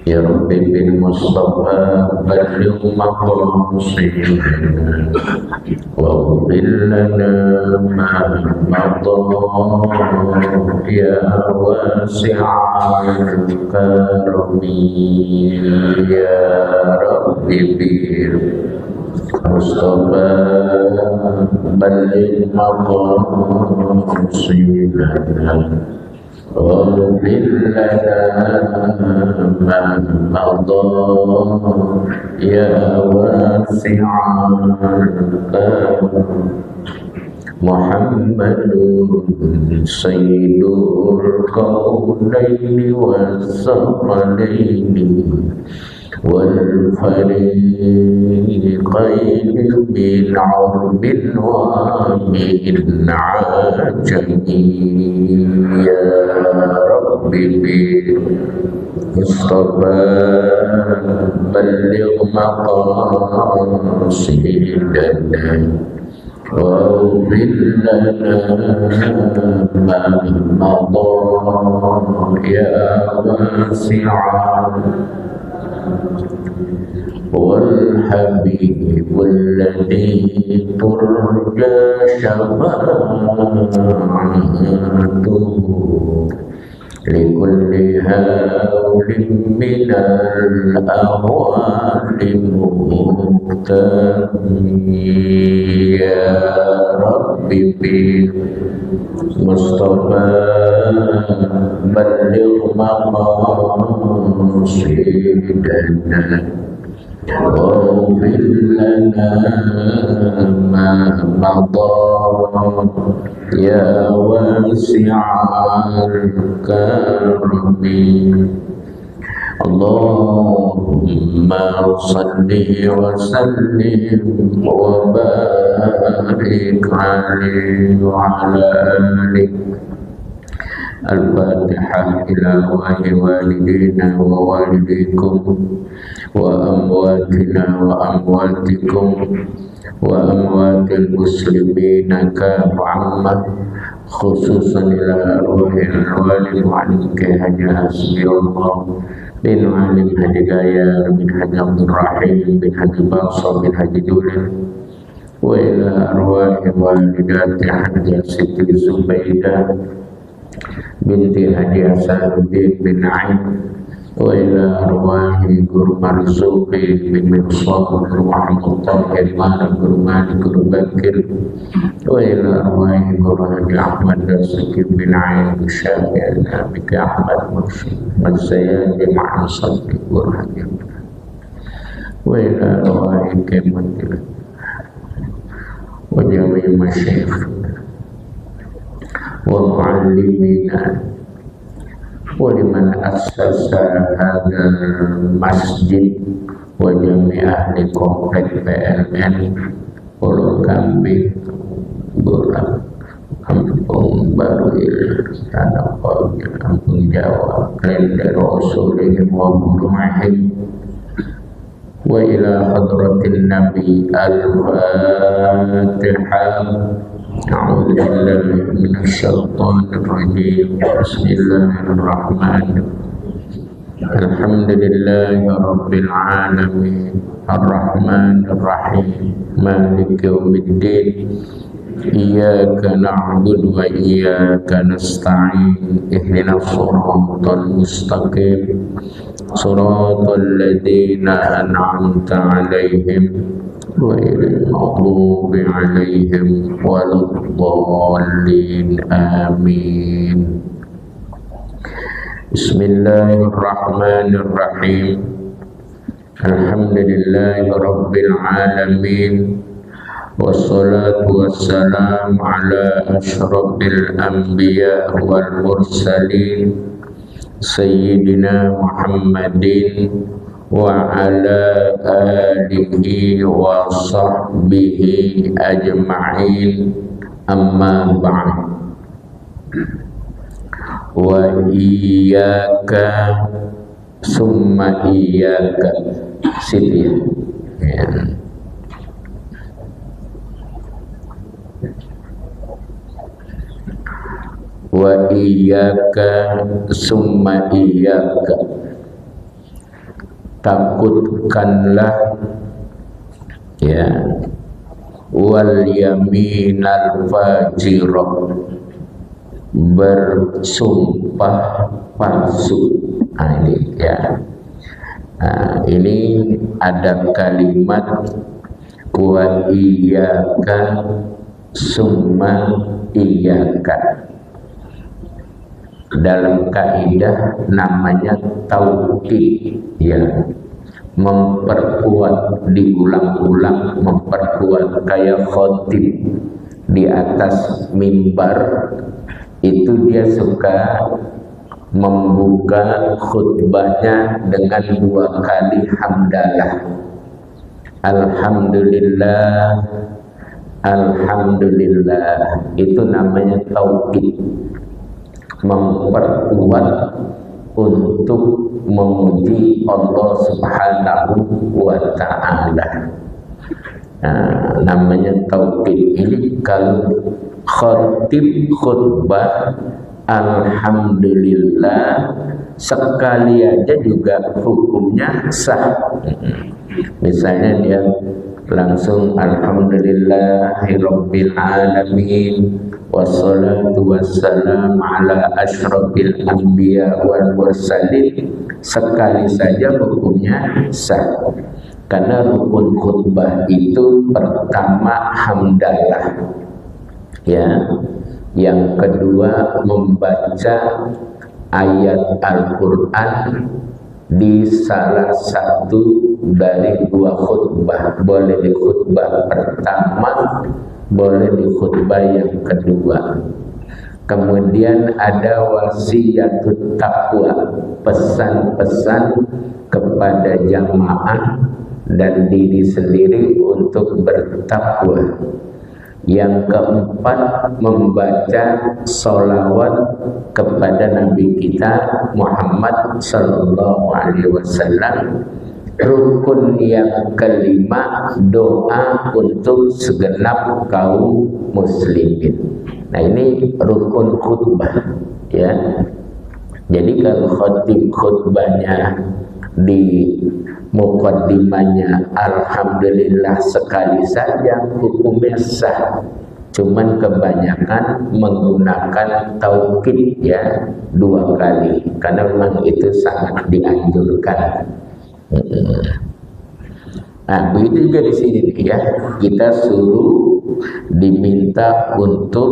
يا رب بالمصطفى بلغ مقاصدنا واغفر لنا ما مضى يا واسع الكرم يا رب بالمصطفى بلغ مقاصدنا واغفر لنا ما مضى يا واسع الكرم محمد سيد الكونين والثقلين والفريقين من عرب ومن عجم يا رب بالمصطفى بلغ مقاصدنا واغفر لنا ما مضى يا واسع هو الحبيب الذي ترجى شفاعته لكل هول من الأهوال مقتدي يا رب بالمصطفى بلغ مقاصدنا واغفر لنا ما مضى يا واسع الكرم اللهم صل وسلم وبارك عليه وعلى آله. الفاتحة إلى والدينا ووالديكم وأمواتنا وأمواتكم وأموات المسلمين كافة خصوصا إلى أرواح الوالد وعليك حج حسبي الله بن علي بن حج غيار بن حج عبد الرحيم بن حج باصر بن حج جولة وإلى أرواح والدات حج ست زبيدة بنت حج حسن الدين بن عين وإلى أرواح guru Marzuki bin Mirsad guru Muhammad Tahir Mara guru Malik guru Bakir wa ila arwah guru Haji Ahmad Dasiki bin Ain Syafi'i Nabiki Ahmad Mursyid Mazzayani Ma'am Sabri guru Haji wa ila arwah Kemantil wa jami' masyayikh wa mu'allimina ولمن أسس هذا المسجد وجميع أهل komplek PLN Pulau Kambing Bulan Kampung Baru Tanah Pagi Kampung Jawa Klender Rasulihim wa Burumahim wa ila hadratin Nabi Al-Fatihah. أعوذ بالله من الشيطان الرجيم بسم الله الرحمن الرحيم الحمد لله رب العالمين الرحمن الرحيم مالك يوم الدين إياك نعبد وإياك نستعين اهدنا الصراط المستقيم صراط الذين أنعمت عليهم غير المغضوب عليهم ولا الضالين آمين. بسم الله الرحمن الرحيم الحمد لله رب العالمين والصلاة والسلام على أشرف الأنبياء والمرسلين سيدنا محمد وعلى آله وصحبه أجمعين أما بعد وإياك ثم إياك سيدي wa iyyaka summa iyyaka takutkanlah ya wal yaminal fajirah, bersumpah palsu. Ini ya, ini ada kalimat wa iyyaka summa iyyaka. Dalam kaidah namanya taukid ya, memperkuat, diulang-ulang, memperkuat. Kayak khotib di atas mimbar itu dia suka membuka khutbahnya dengan 2 kali hamdalah. Alhamdulillah, alhamdulillah. Itu namanya taukid, memperkuat untuk memuji Allah Subhanahu wa ta'ala. Namanya taukid. Ini kalau khatib khutbah alhamdulillah sekali aja juga hukumnya sah. Misalnya dia langsung alhamdulillahirabbil alamin wassalatu wassalam ala asyrafil anbiya wal mursalin, sekali saja hukumnya sah. Karena rukun khutbah itu pertama hamdalah ya, yang kedua membaca ayat Al-Quran di salah satu dari 2 khutbah. Boleh di khutbah pertama, boleh di khutbah yang kedua. Kemudian ada wasiyatut taqwa, pesan-pesan kepada jamaah dan diri sendiri untuk bertakwa. Yang keempat, membaca sholawat kepada Nabi kita Muhammad sallallahu alaihi wasallam. Rukun yang kelima, doa untuk segenap kaum muslimin. Nah, ini rukun khutbah ya. Jadi kalau khatib khutbahnya di muqaddimahnya alhamdulillah sekali saja, hukumnya sah. Cuman kebanyakan menggunakan taukid ya 2 kali, karena memang itu sangat dianjurkan. Nah, begitu juga di sini ya, kita suruh diminta untuk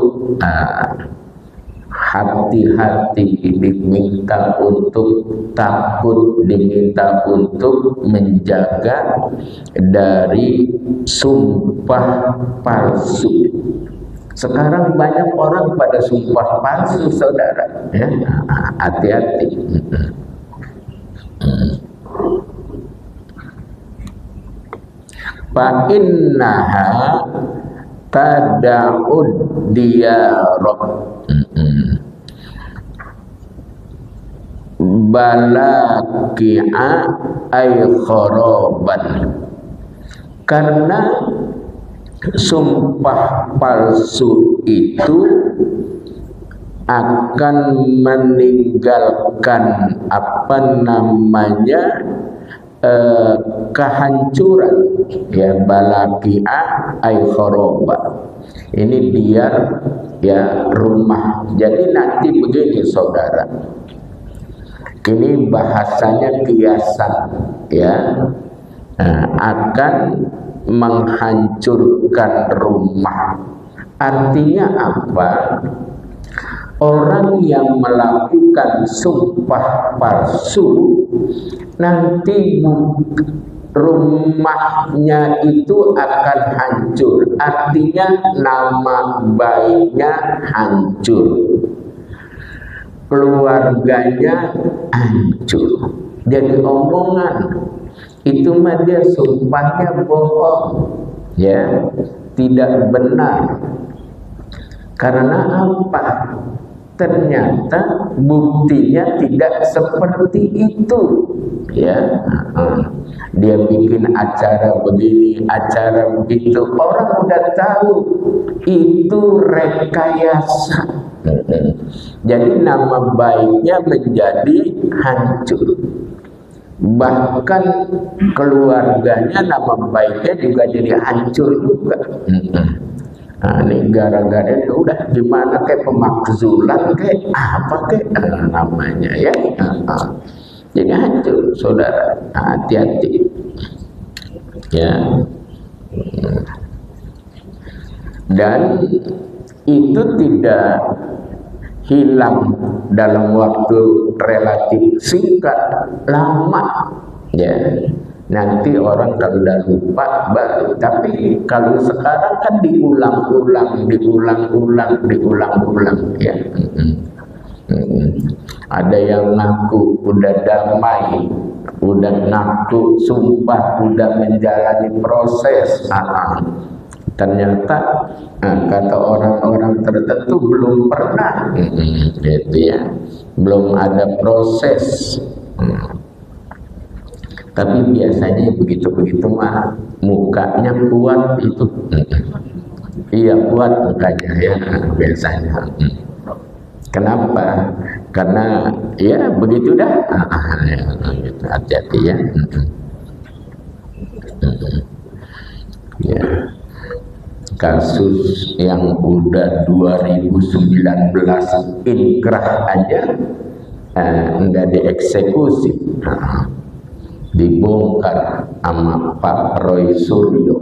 hati-hati, diminta untuk takut, diminta untuk menjaga dari sumpah palsu. Sekarang banyak orang pada sumpah palsu, saudara ya, hati-hati. Fa innaha tada'ud diyarah balaki'a ay kharaban. Karena sumpah palsu itu akan meninggalkan kehancuran ya, balaki'a ay kharaban. Ini dia ya, rumah. Jadi nanti begini saudara, ini bahasanya kiasan ya, akan menghancurkan rumah. Artinya apa? Orang yang melakukan sumpah palsu nanti rumahnya itu akan hancur. Artinya nama baiknya hancur, keluarganya hancur. Jadi omongan itu mah dia sumpahnya bohong ya, tidak benar. Karena apa? Ternyata buktinya tidak seperti itu ya. Dia bikin acara begini, acara begitu, orang udah tahu itu rekayasa. Jadi nama baiknya menjadi hancur. bahkan keluarganya nama baiknya juga jadi hancur juga. Nah, ini gara-gara itu udah gimana kayak pemakzulan kayak apa kayak namanya ya. Jadi hancur saudara. Hati-hati ya. Dan itu tidak hilang dalam waktu relatif singkat, lama ya. Nanti orang kalau udah lupa baru, tapi kalau sekarang kan diulang-ulang ya. Ada yang ngaku udah damai, udah ngaku sumpah udah menjalani proses, ternyata kata orang-orang tertentu belum pernah, gitu ya, belum ada proses. Tapi biasanya begitu-begitu mah mukanya kuat itu, iya kuat mukanya ya biasanya. Kenapa? Karena ya begitu dah. Gitu. Hati-hati ya. Ya. Kasus yang udah 2019 inkrah aja enggak dieksekusi, dibongkar sama Pak Roy Suryo.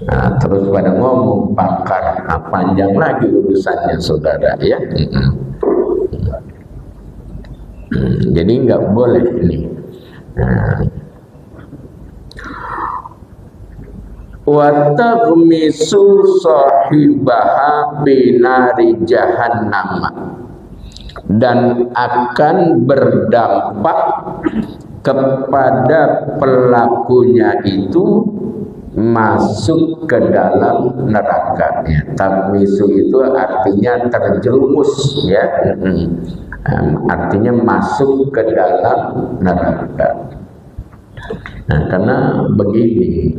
Nah, terus pada ngomong pakar, panjang lagi urusannya saudara ya. Jadi nggak boleh ini. Wa taghmisu sahibaha binari jahannam, dan akan berdampak kepada pelakunya itu masuk ke dalam nerakanya. Taghmisu itu artinya terjerumus ya. Artinya masuk ke dalam neraka. Nah, karena begini,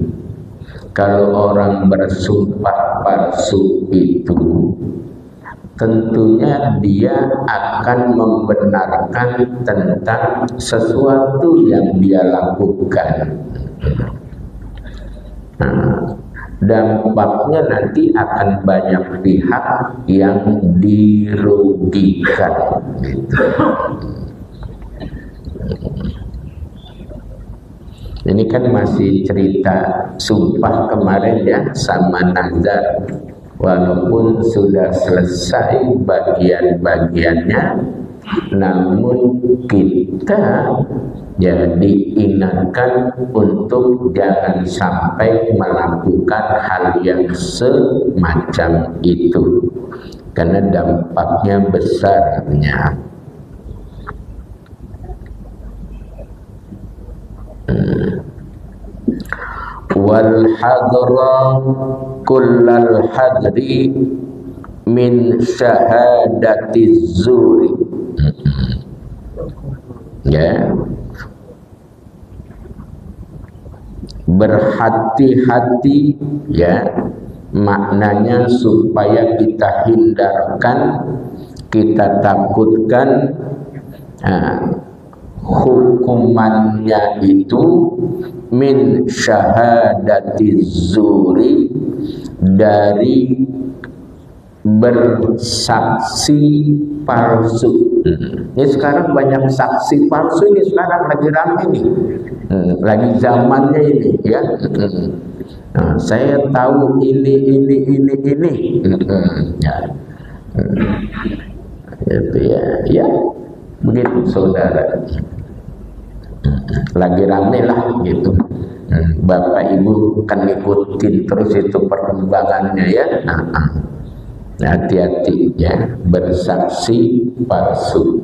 kalau orang bersumpah palsu itu tentunya dia akan membenarkan tentang sesuatu yang dia lakukan. Nah, dampaknya nanti akan banyak pihak yang dirugikan gitu. Ini kan masih cerita sumpah kemarin ya sama nazar, walaupun sudah selesai bagian-bagiannya, namun kita ya diingatkan untuk jangan sampai melakukan hal yang semacam itu, karena dampaknya besarnya. Wal hadra kullal hadri min syahadati zuri. Ya, berhati-hati ya, maknanya supaya kita hindarkan, kita takutkan hukumannya itu min syahadati zuri, dari bersaksi palsu. Ini sekarang banyak saksi palsu, ini sekarang lagi rame nih, lagi zamannya ini ya. Nah, saya tahu ini ya. Itu ya, ya begitu saudara. Lagi rame lah gitu. Bapak Ibu kan ngikutin terus itu perkembangannya ya. Hati-hati ya, bersaksi palsu.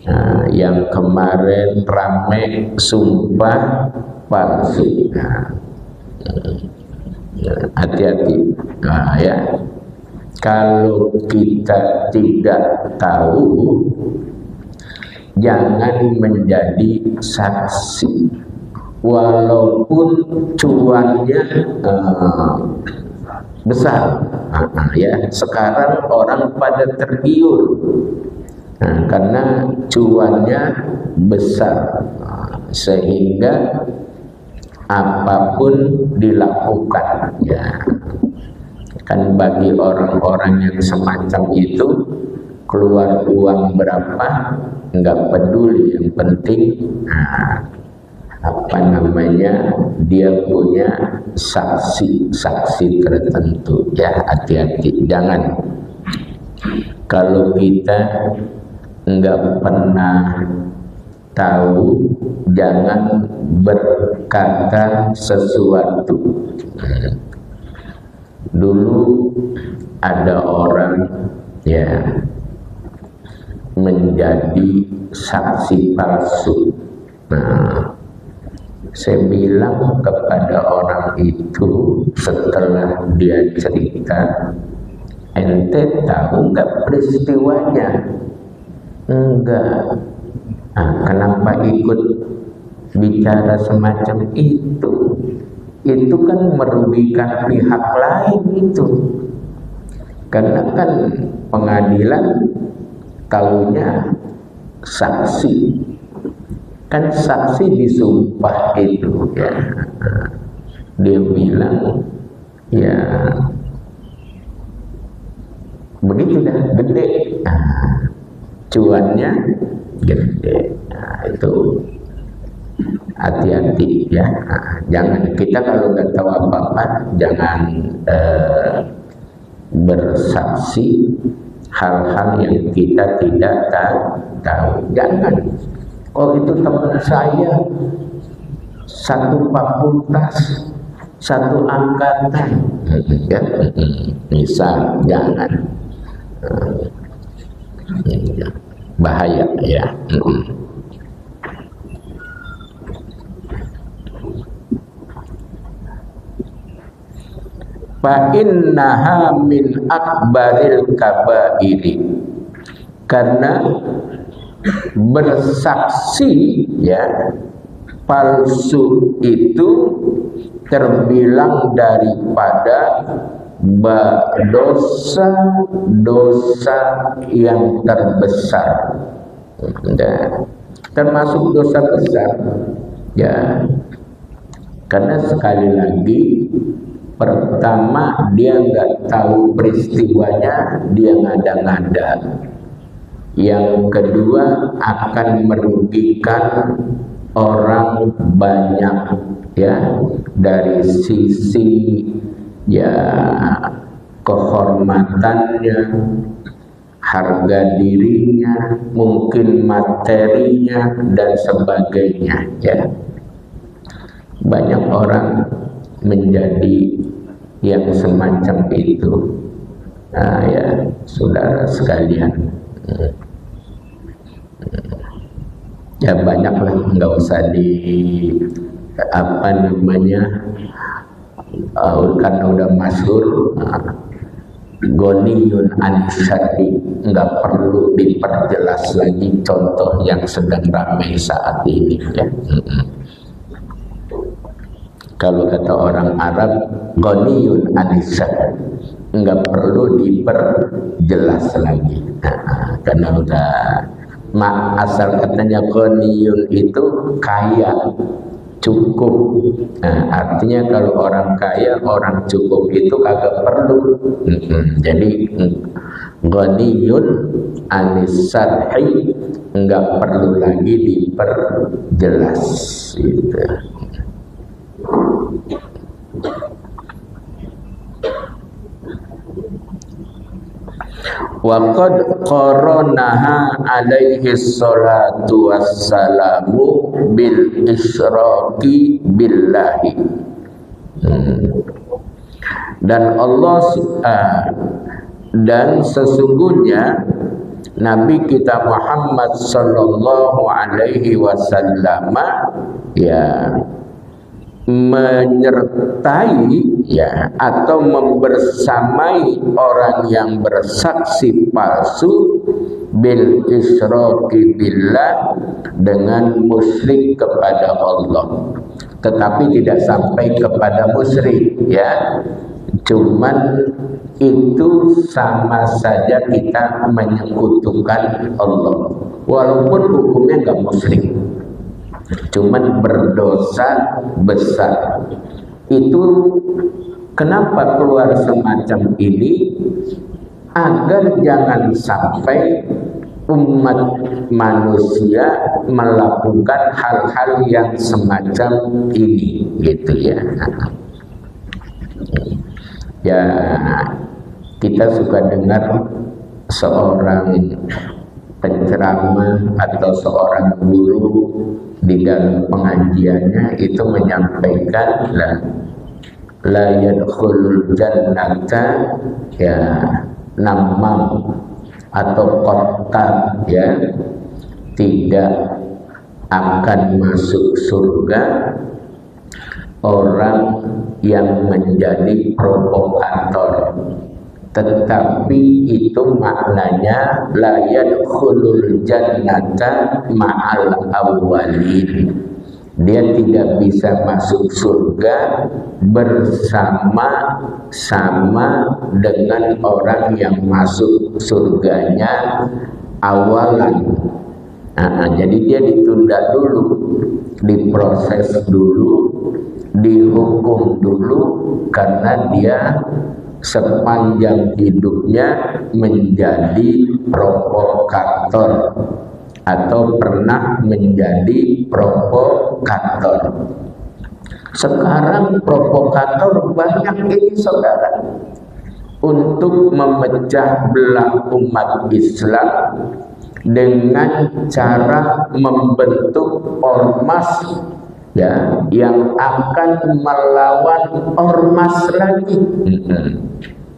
Nah, yang kemarin rame sumpah palsu. Hati-hati. Nah, ya. Kalau kita tidak tahu, jangan menjadi saksi, walaupun cuannya besar. Ya, sekarang orang pada tergiur Nah, karena cuannya besar, sehingga apapun dilakukan, ya. Kan bagi orang-orang yang semacam itu, keluar uang berapa nggak peduli, yang penting dia punya saksi tertentu, ya. Hati-hati, jangan kalau kita nggak pernah tahu, jangan berkata sesuatu. Dulu ada orang, ya, menjadi saksi palsu. Nah, saya bilang kepada orang itu setelah dia cerita, ente tahu nggak peristiwanya? Enggak. Nah, kenapa ikut bicara semacam itu? Itu kan merugikan pihak lain itu. Karena kan pengadilan taunya saksi. Kan saksi disumpah itu, ya. Dia bilang, ya begitu dah, gede. Cuannya gede. Nah, itu hati-hati, ya. Jangan, kita kalau nggak tahu apa-apa, jangan bersaksi hal-hal yang kita tidak tahu. Jangan. Oh, itu teman saya, satu fakultas, satu angkatan, ya. Misal, jangan. Bahaya, ya. Fa innaha min akbaril kabairi, karena bersaksi, ya, palsu itu terbilang daripada dosa yang terbesar, termasuk dosa besar, ya. Karena sekali lagi, pertama dia nggak tahu peristiwanya, dia ngada-ngada. Yang kedua akan merugikan orang banyak, ya, dari sisi, ya, kehormatannya, harga dirinya, mungkin materinya dan sebagainya, ya. Banyak orang menjadi yang semacam itu. Nah, ya, saudara sekalian, ya banyaklah, nggak usah karena udah masyhur, Ghaniyun An-Syarri, nggak perlu diperjelas lagi contoh yang sedang ramai saat ini, ya. Kalau kata orang Arab, Ghaniyun An-Syarri, nggak perlu diperjelas lagi. Karena udah asal katanya Ghaniyun itu kaya, cukup. Nah, artinya kalau orang kaya, orang cukup itu kagak perlu. Jadi Ghaniyun An-Syarri nggak perlu lagi diperjelas, gitu. Wa qad qaranaha alaihi salatu wassalamu bil isyraqi billahi. Dan sesungguhnya Nabi kita Muhammad sallallahu alaihi wasallam, ya, menyertai, ya, atau membersamai orang yang bersaksi palsu bil isyraqi billah, dengan musyrik kepada Allah, tetapi tidak sampai kepada musyrik, ya, cuman itu sama saja kita menyekutukan Allah, walaupun hukumnya nggak musyrik, cuman berdosa besar. Itu kenapa keluar semacam ini, agar jangan sampai umat manusia melakukan hal-hal yang semacam ini, gitu ya. Ya, kita suka dengar seorang penceramah atau seorang guru di dalam pengajiannya itu menyampaikan la yadkhulul jannata ya namam atau qattan, ya, tidak akan masuk surga orang yang menjadi provokator. Tetapi itu maknanya la yadkhulul jannata ma'al awwalin. Dia tidak bisa masuk surga bersama-sama dengan orang yang masuk surganya awalan. Jadi dia ditunda dulu, diproses dulu, dihukum dulu, karena dia sepanjang hidupnya menjadi provokator atau pernah menjadi provokator. Sekarang provokator banyak ini, saudara, untuk memecah belah umat Islam dengan cara membentuk ormas, ya, yang akan melawan ormas lagi.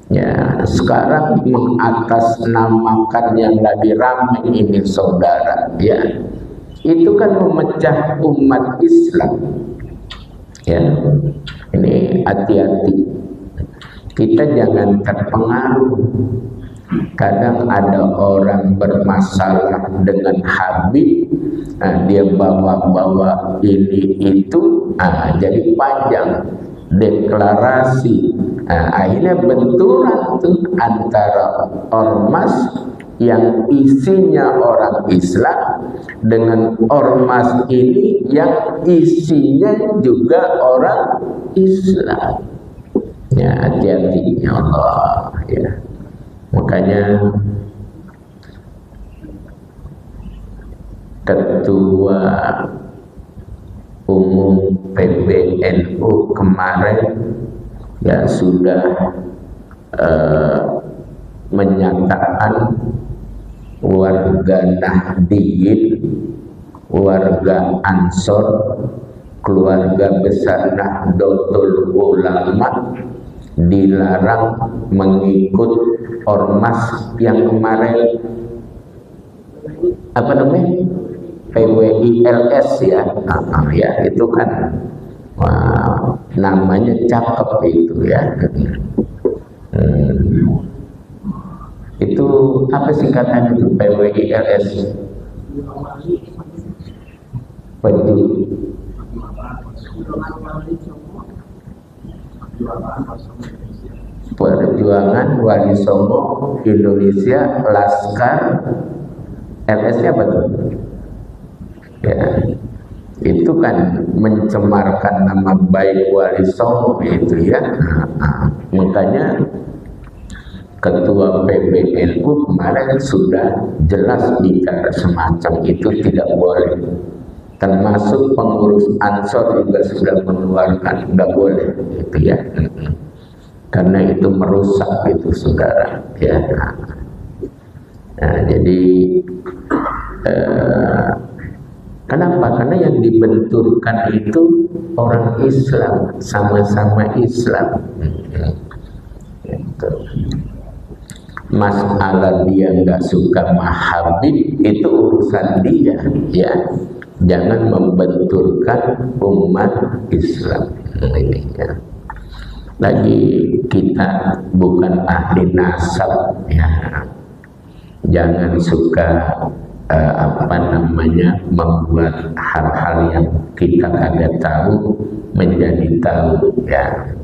Ya, sekarang mengatasnamakan yang lagi ramai ini, saudara, ya, itu kan memecah umat Islam. Ya, ini hati-hati, kita jangan terpengaruh. Kadang ada orang bermasalah dengan Habib, dia bawa-bawa ini itu, jadi panjang deklarasi, akhirnya benturan tuh antara ormas yang isinya orang Islam dengan ormas ini yang isinya juga orang Islam. Ya, hati-hati, ya Allah, ya. Makanya Ketua Umum PBNU kemarin ya sudah menyatakan warga Nahdliyin, warga Ansor, keluarga besar Nahdlatul Ulama dilarang mengikut ormas yang kemarin apa namanya, PWILS, ya. Ya, itu kan namanya cakep itu, ya. Itu apa singkatannya itu, PWILS? Perjuangan Wali Songo Indonesia Laskar, LS-nya apa tuh? Ya, itu kan mencemarkan nama baik Wali Songo itu, ya. Makanya Ketua PBNU kemarin sudah jelas bicara semacam itu tidak boleh. Termasuk pengurus Ansor juga sudah mengeluarkan nggak boleh, gitu, ya. Karena itu merusak itu, saudara, ya. Nah, jadi kenapa? Karena yang dibenturkan itu orang Islam, sama-sama Islam. Gitu. Masalah dia nggak suka sama Habib itu urusan dia, ya. Jangan membenturkan umat Islam ini, ya. Lagi kita bukan ahli nasab, ya. Jangan suka membuat hal-hal yang kita kagak tahu menjadi tahu, ya.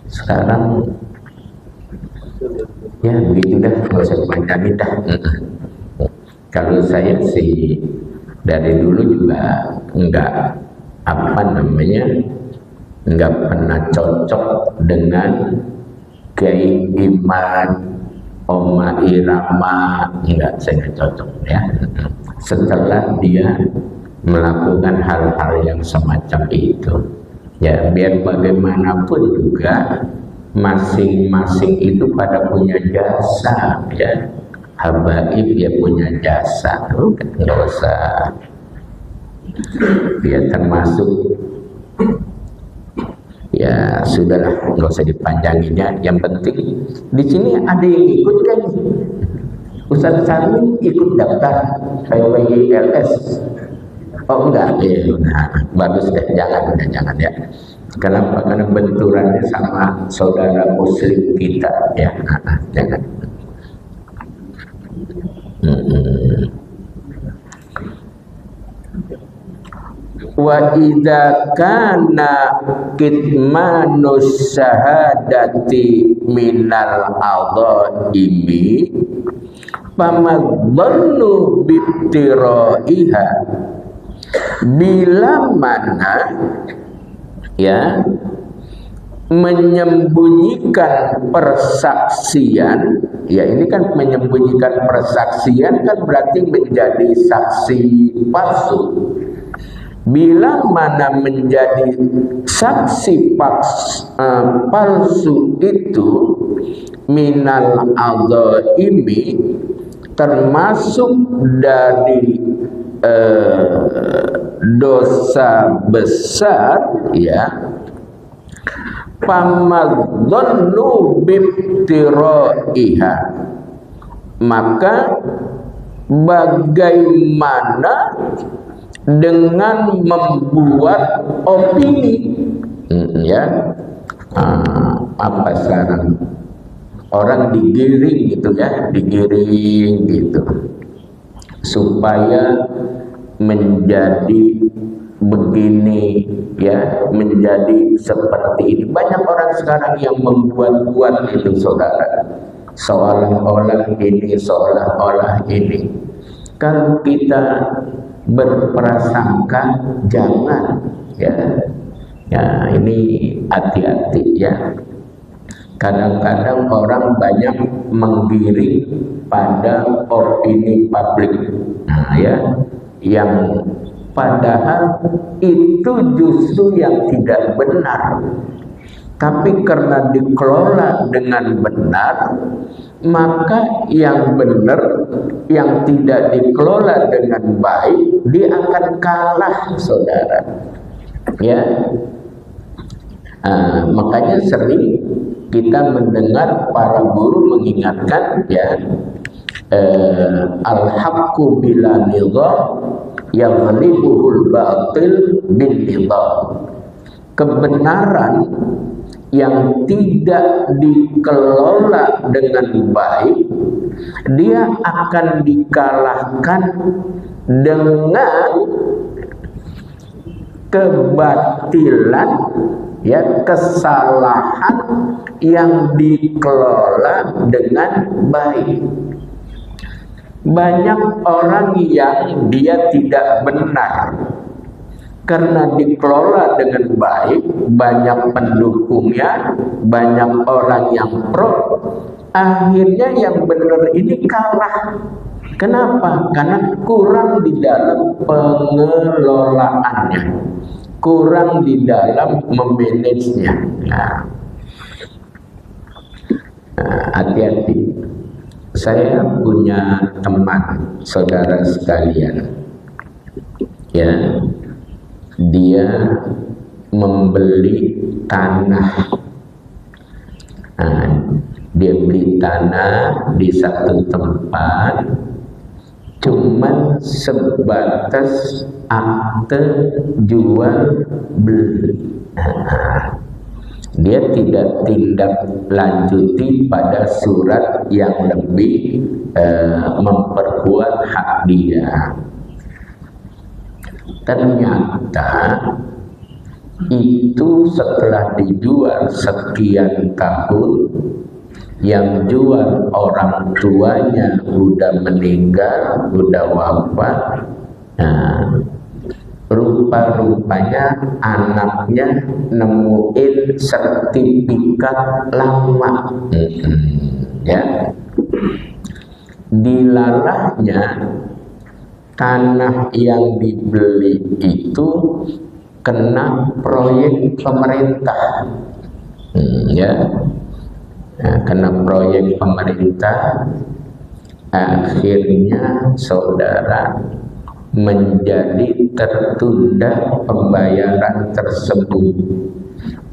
Sekarang Ya begitu dah, nggak usah dipanjangin dah. Kalau saya sih dari dulu juga enggak enggak pernah cocok dengan Kiai Iman, Oma Irama, enggak, saya enggak cocok ya. Setelah dia melakukan hal-hal yang semacam itu, ya biar bagaimanapun juga masing-masing itu pada punya jasa ya. Habaib ya punya jasa, nggak usah dia termasuk ya sudahlah, nggak usah dipanjangin ya. Yang penting di sini ada yang ikut kan, Ustaz Sarmin ikut daftar PWILS. Oh enggak, nah, bagus deh, jangan ya. Kenapa? Karena benturannya sama saudara muslim kita ya, jangan. Wa idza kana kitmanus syahadati minal adhaimi famadhannu bittiraiha, bila mana ya menyembunyikan persaksian, ya ini kan menyembunyikan persaksian kan berarti menjadi saksi palsu. Bila mana menjadi saksi palsu itu minal adhaimi, termasuk dari dosa besar ya, famadzannu bibtiraiha, maka bagaimana dengan membuat opini ya, apa sekarang orang digiring gitu ya, digiring gitu supaya menjadi begini ya, menjadi seperti ini. Banyak orang sekarang yang membuat-buat itu saudara, seolah-olah ini, seolah-olah ini. Kalau kita berprasangka jangan ya, ya ini hati-hati ya. Kadang-kadang orang banyak menggiring pada opini publik, nah ya, yang padahal itu justru yang tidak benar. Tapi karena dikelola dengan benar, maka yang benar, yang tidak dikelola dengan baik, dia akan kalah saudara ya. Makanya sering kita mendengar para guru mengingatkan ya, al-haqqu bila nidham yaghlibuhul batil bin nidham. Kebenaran yang tidak dikelola dengan baik, dia akan dikalahkan dengan kebatilan ya, kesalahan yang dikelola dengan baik. Banyak orang yang dia tidak benar karena dikelola dengan baik, banyak pendukungnya, banyak orang yang pro, akhirnya yang benar ini kalah. Kenapa? Karena kurang di dalam pengelolaannya, kurang di dalam memanagenya. Nah, hati-hati. Saya punya teman, saudara sekalian, ya, dia membeli tanah. Nah, dia beli tanah di satu tempat, cuman sebatas akte jual beli. Dia tidak tindak lanjuti pada surat yang lebih memperkuat hak dia. Ternyata itu setelah dijual sekian tahun, yang jual orang tuanya udah meninggal, udah wafat. Nah, rupa-rupanya anaknya nemuin sertifikat lama. Ya, dilalahnya tanah yang dibeli itu kena proyek pemerintah. Ya, nah, kena proyek pemerintah, akhirnya saudara menjadi tertunda pembayaran tersebut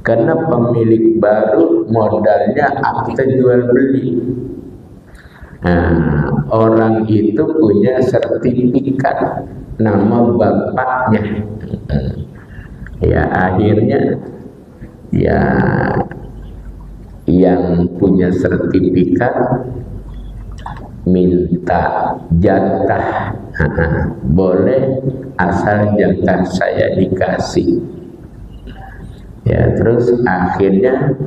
karena pemilik baru modalnya akte jual beli. Nah, orang itu punya sertifikat nama bapaknya. Ya, akhirnya ya yang punya sertifikat minta jatah. Boleh, asal jatah saya dikasih. Ya, terus akhirnya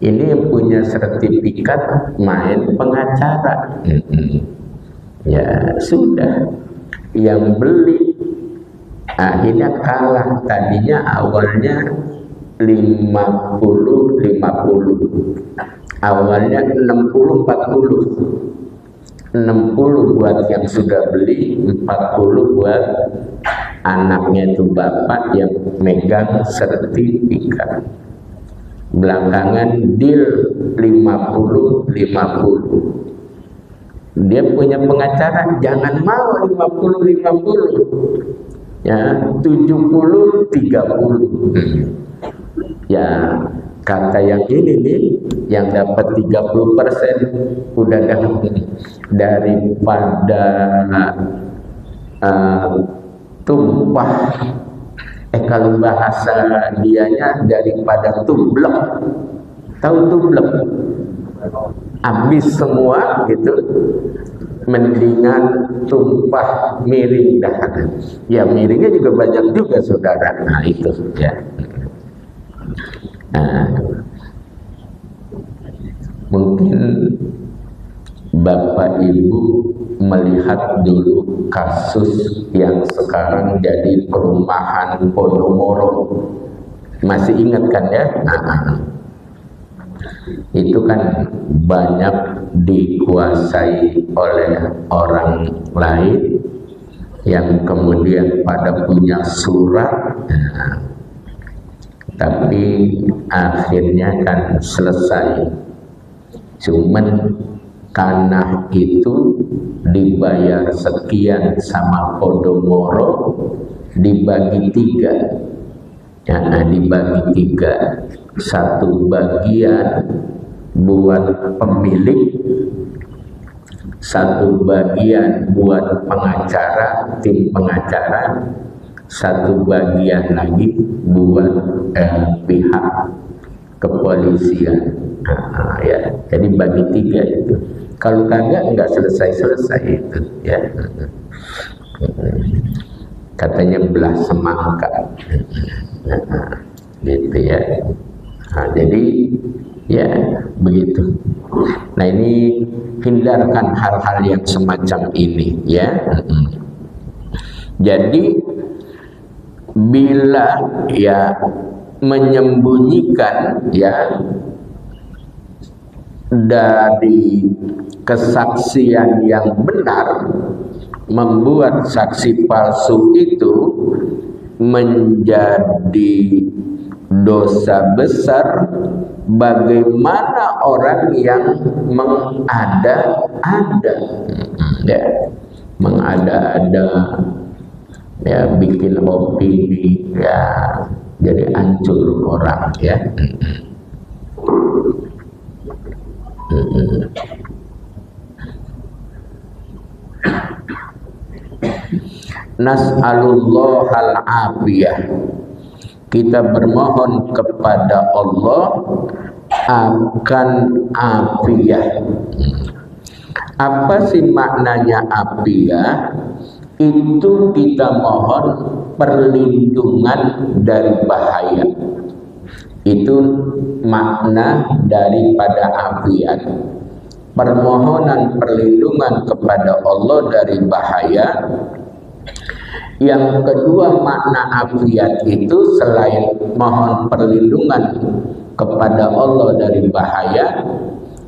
ini yang punya sertifikat main pengacara. Ya sudah, yang beli akhirnya kalah. Tadinya awalnya 50-50, awalnya 60-40, 60 buat yang sudah beli, 40 buat anaknya itu bapak yang megang sertifikat. Belakangan deal 50-50. Dia punya pengacara, jangan mau 50-50, ya 70-30. Ya kata yang ini nih, yang dapat 30% udah daripada tumpah, kalau bahasa dianya daripada tumblek. Tahu tumblek? Habis semua gitu, mendingan tumpah miring dah. Ya miringnya juga banyak juga saudara. Nah itu ya. Nah, mungkin Bapak Ibu melihat dulu kasus yang sekarang jadi perumahan Podomoro. Masih ingat kan ya? Itu kan banyak dikuasai oleh orang lain yang kemudian pada punya surat. Tapi akhirnya kan selesai. Cuman tanah itu dibayar sekian sama Podomoro, dibagi 3. Nah, dibagi 3. Satu bagian buat pemilik, satu bagian buat pengacara, tim pengacara, satu bagian lagi buat pihak kepolisian. Ya, jadi bagi 3 itu. Kalau kagak nggak selesai itu ya. Katanya belah semangka. Gitu ya. Nah, jadi ya begitu. Nah, ini hindarkan hal-hal yang semacam ini ya. Jadi bila ya menyembunyikan ya dari kesaksian yang benar, membuat saksi palsu itu menjadi dosa besar. Bagaimana orang yang mengada-ada ya, mengada-ada ya, bikin opini ya, jadi hancur orang ya. Nas'alullahal afiyah. Kita bermohon kepada Allah akan afiyah. Apa sih maknanya afiyah? Itu kita mohon perlindungan dari bahaya. Itu makna daripada afiyat. permohonan perlindungan kepada Allah dari bahaya. Yang kedua, makna afiat itu selain mohon perlindungan kepada Allah dari bahaya,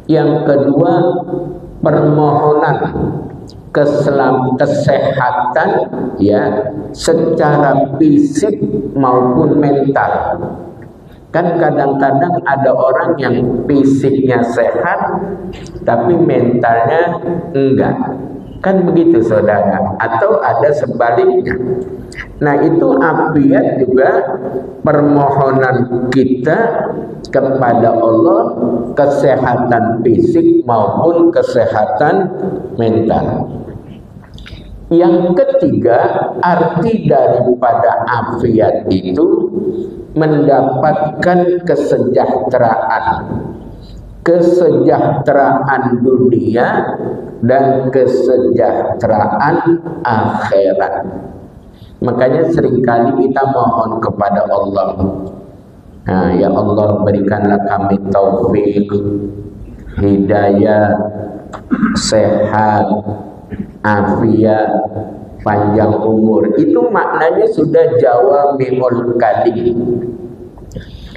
yang kedua permohonan kesehatan ya secara fisik maupun mental. Kan kadang-kadang ada orang yang fisiknya sehat tapi mentalnya enggak. Kan begitu saudara, atau ada sebaliknya. Nah itu afiat juga permohonan kita kepada Allah, kesehatan fisik maupun kesehatan mental. Yang ketiga, arti daripada afiat itu mendapatkan kesejahteraan dunia dan kesejahteraan akhirat. Makanya seringkali kita mohon kepada Allah, nah, ya Allah berikanlah kami taufik, hidayah, sehat, afiat, panjang umur. Itu maknanya sudah jawami'ul kalim.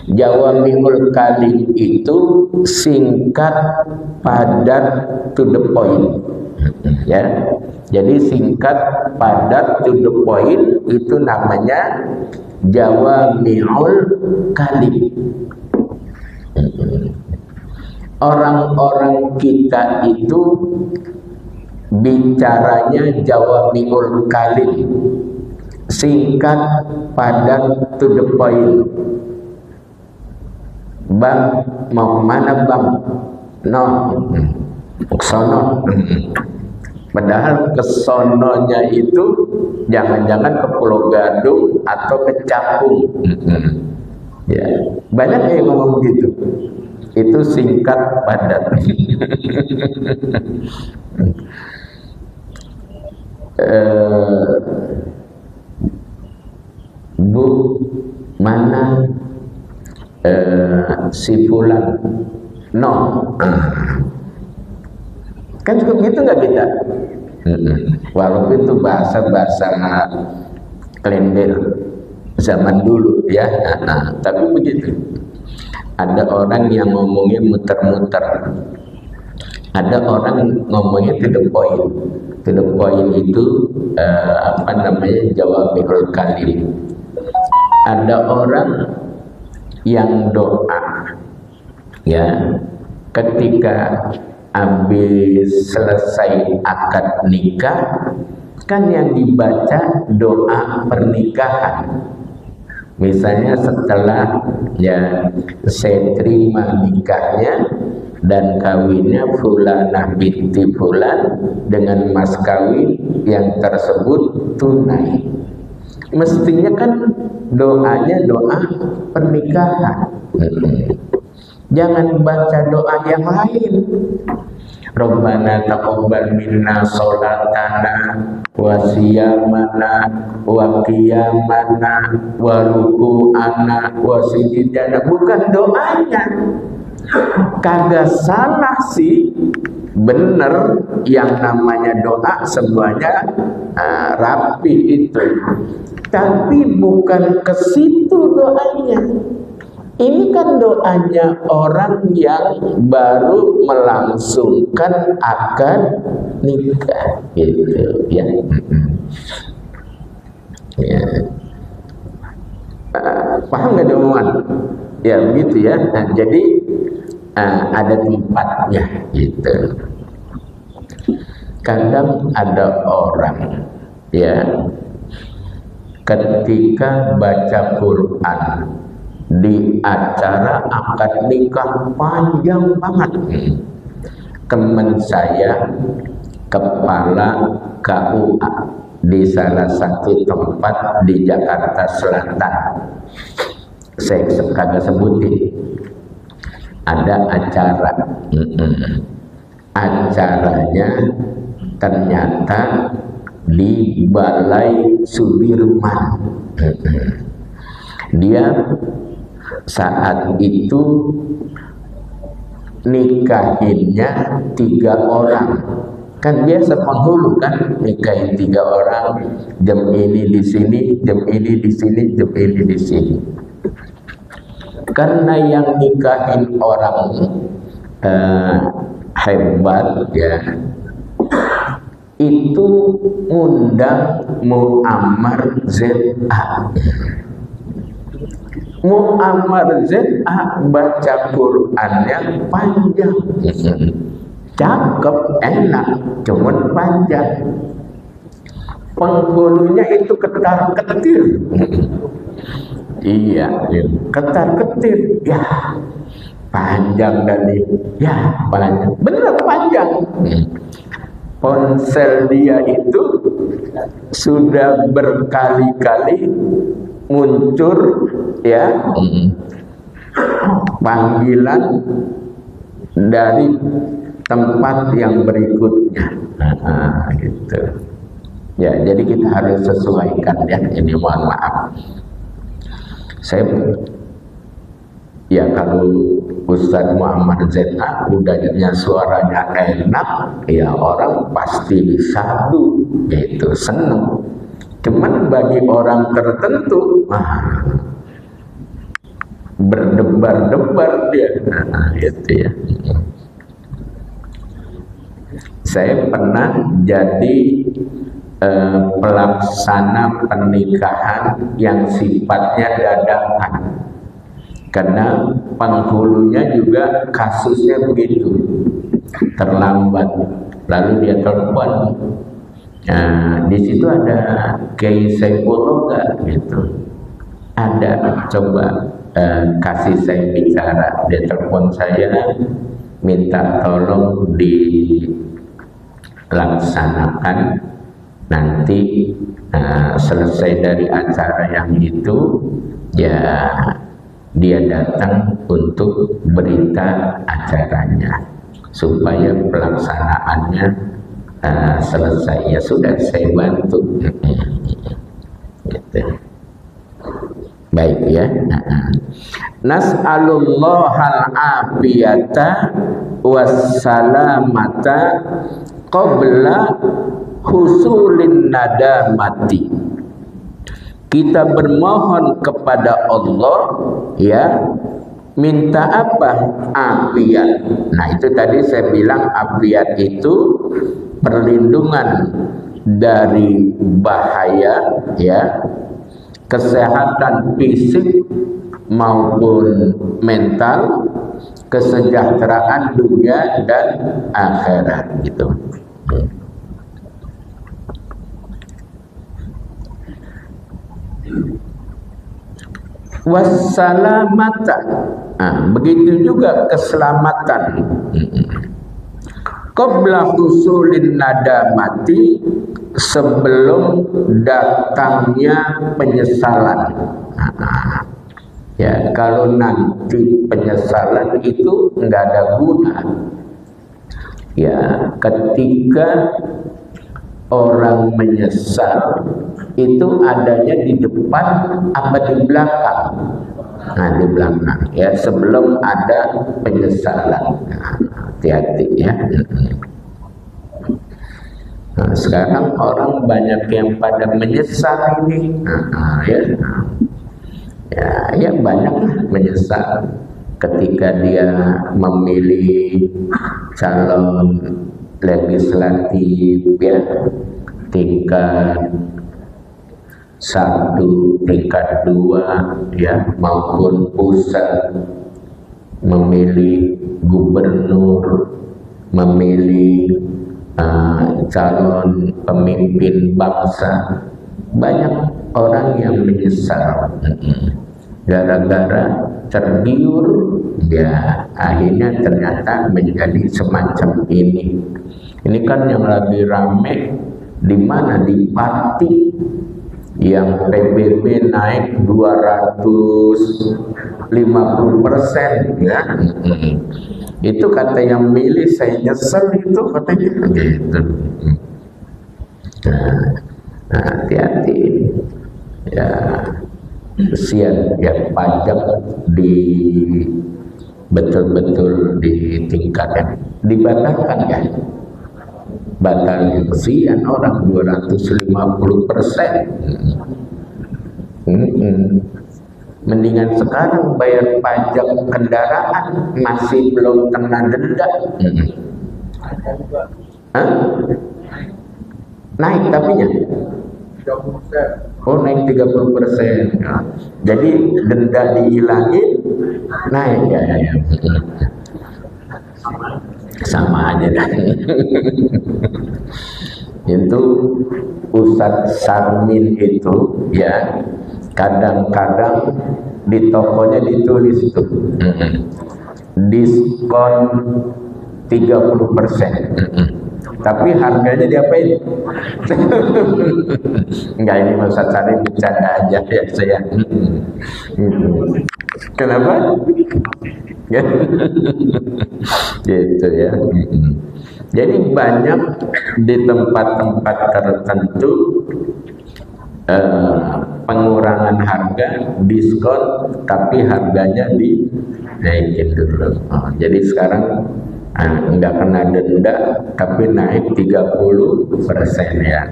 Jawami'ul kalim itu singkat, padat, to the point. Ya, jadi singkat, padat, to the point itu namanya jawami'ul kalim. Orang-orang kita itu bicaranya jawami'ul kalim, singkat, padat, to the point. Bang, mau kemana bang? No, kesono. Padahal kesononya itu jangan-jangan ke Pulau Gadung atau ke Cakung. Ya, banyak yang ngomong begitu. Itu singkat, padat. Bu, mana si fulan? No. Kan cukup gitu nggak kita? Walaupun itu bahasa-bahasa klender zaman dulu ya. Nah, tapi begitu. Ada orang yang ngomongnya muter-muter. Ada orang ngomongnya to the point. To the point itu jawami'ul kalim. Ada orang yang doa ya ketika habis selesai akad nikah, kan yang dibaca doa pernikahan. Misalnya setelah ya saya terima nikahnya dan kawinnya fulanah binti fulan dengan mas kawin yang tersebut tunai. Mestinya kan doanya doa pernikahan. Jangan baca doa yang lain. Rabbana taqabbal minna sholatana wa siyamana wa qiyamana wa ruku'ana wa sujudana. Bukan doanya. Kagak salah sih, bener yang namanya doa semuanya rapi itu. Tapi bukan ke situ doanya. Ini kan doanya orang yang baru melangsungkan akad nikah, gitu ya. Ya. Paham nggak omongan? Ya begitu ya. Nah, jadi ada tempatnya, gitu. Kadang ada orang ya ketika baca Quran di acara akad nikah panjang banget. Teman saya kepala KUA di salah satu tempat di Jakarta Selatan, saya kagak sebutin, ada acara. Acaranya ternyata di Balai Sudirman. Dia saat itu nikahinnya 3 orang. Kan biasa penghulu kan nikahin 3 orang, jam ini di sini, jam ini di sini, jam ini di sini. Karena yang nikahin orang hebat ya, itu undang Muammar ZA. Muammar ZA baca Quran yang panjang. Cakep, enak, cuman panjang. Penghulunya itu ketar-ketir. Iya, ketar-ketir. Ya, panjang dari. Ya, panjang. Bener panjang. Ponsel dia itu sudah berkali-kali muncul ya panggilan dari tempat yang berikutnya. Gitu. Ya, jadi kita harus sesuaikan ya. Ini mohon maaf. Saya ya kalau Ustadz Muhammad ZA udahnya suaranya enak, ya orang pasti disatu, gitu, seneng. Cuman bagi orang tertentu, berdebar-debar dia, gitu ya. Saya pernah jadi pelaksana pernikahan yang sifatnya dadakan, karena penghulunya juga kasusnya begitu, terlambat, lalu dia telepon. Di situ ada Kiai Saifullah nggak gitu? Ada, coba kasih saya bicara. Dia telepon saya, minta tolong dilaksanakan. Nanti selesai dari acara yang itu, ya dia datang untuk berita acaranya supaya pelaksanaannya selesai. Ya sudah, saya bantu. Gitu. Baik ya. Nas'alullahal afiyata wassalamata qabla husulin nadamati. Kita bermohon kepada Allah ya, minta apa? Afiat. Nah, itu tadi saya bilang afiat itu perlindungan dari bahaya ya, kesehatan fisik maupun mental, kesejahteraan dunia dan akhirat gitu. Wassalamata, begitu juga keselamatan. Qabla husulin nadamati, sebelum datangnya penyesalan. Ya, kalau nanti penyesalan itu nggak ada guna. Ya, ketika orang menyesal itu adanya di depan apa di belakang? Nah, di belakang ya, sebelum ada penyesalan. Hati-hati ya. Nah, sekarang orang banyak yang pada menyesal ini. Ya banyak menyesal ketika dia memilih calon legislatif ya, tingkat 1, tingkat 2 ya, maupun pusat, memilih gubernur, memilih calon pemimpin bangsa. Banyak orang yang menyesal gara-gara tergiur ya, akhirnya ternyata menjadi semacam ini. Ini kan yang lagi rame di mana? Di Pati yang PBB naik 250% ya. Itu kata yang milih, saya nyesel itu katanya gitu. Nah, hati-hati ya, kesian ya, pajak betul-betul ditingkatkan, dibatalkan ya, batal kesian orang 250%. Mendingan sekarang bayar pajak kendaraan masih belum kena denda. Naik tapi ya? Oh, naik 30%. Jadi denda dihilangin, naik ya. Sama aja dah. Itu Ustadz Sarmin itu ya, kadang-kadang di tokonya ditulis tuh diskon 30%. Tapi harganya diapain? Enggak, ini Ustadz Sarmin bercanda aja ya saya. Kenapa? Gitu ya. Jadi banyak di tempat-tempat tertentu pengurangan harga, diskon, tapi harganya dinaikin dulu. Jadi sekarang enggak kena denda, tapi naik 30% ya.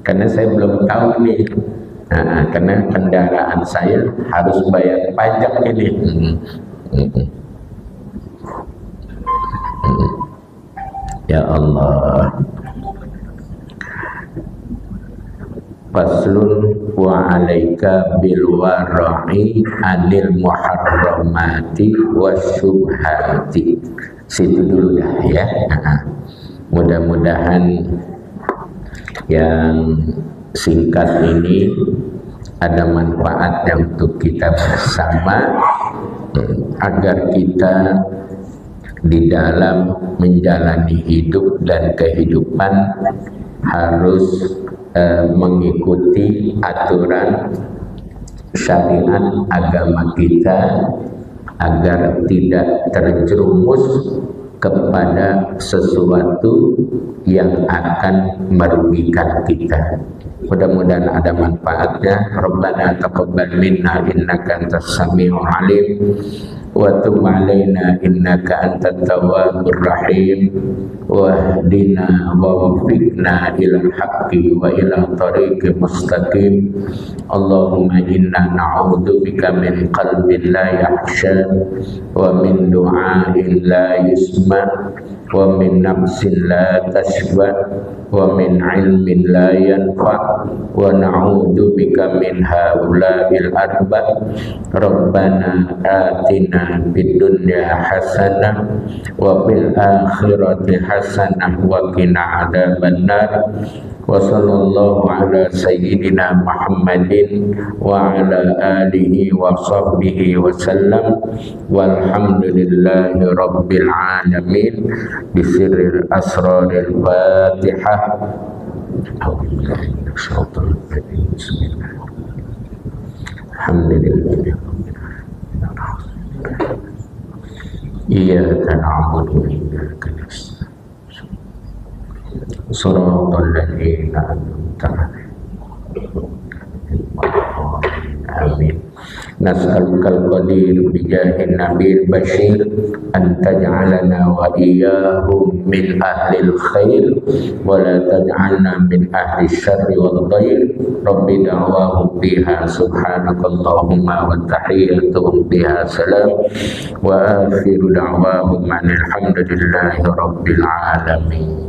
Karena saya belum tahu nih. Karena kendaraan saya harus bayar pajak ini. Ya Allah. Faslun wa alaika bil wara'i anil muharramati wasyubhati. Situ dulu dah ya. Mudah-mudahan yang singkat ini ada manfaatnya untuk kita bersama, agar kita di dalam menjalani hidup dan kehidupan harus mengikuti aturan syariat agama kita, agar tidak terjerumus kepada sesuatu yang akan merugikan kita. Mudah-mudahan ada manfaatnya. Rabbana taqabbal minna innaka antas samiul alim wa tub alaina innaka antat tawwabur rahim wahdina wa waffiqna ilal haqqi wa ila tariqil mustaqim. Allahumma inna na'udzubika min qalbin la yakhsha wa min du'ain la yusma wa min nafsin la tashba wa min ilmin la yanfa wa na'udzubika min haula'il arba. Rabbana atina fid dunya hasanah wa fil akhirati hasanah wa qina adzabannar. Wa sallallahu ala sayyidina Muhammadin wa ala alihi wa sahbihi wa sallam walhamdulillahi rabbil alamin bisirril asraril Fatihah. Alhamdulillah. Iyyaka na'budu wa iyyaka nasta'in. Shiratal ladzina an'amta 'alaihim. Amin. Nas'alukal qadir bijahin nabil bashir an taj'alana wa iyyahum min ahlil khair wa la taj'alna min ahli syarri wal dhair. Rabbi da'wahum biha subhanakallahumma wa tahiyyatuhum biha salam wa akhiru da'wahum alhamdulillahi rabbil alamin.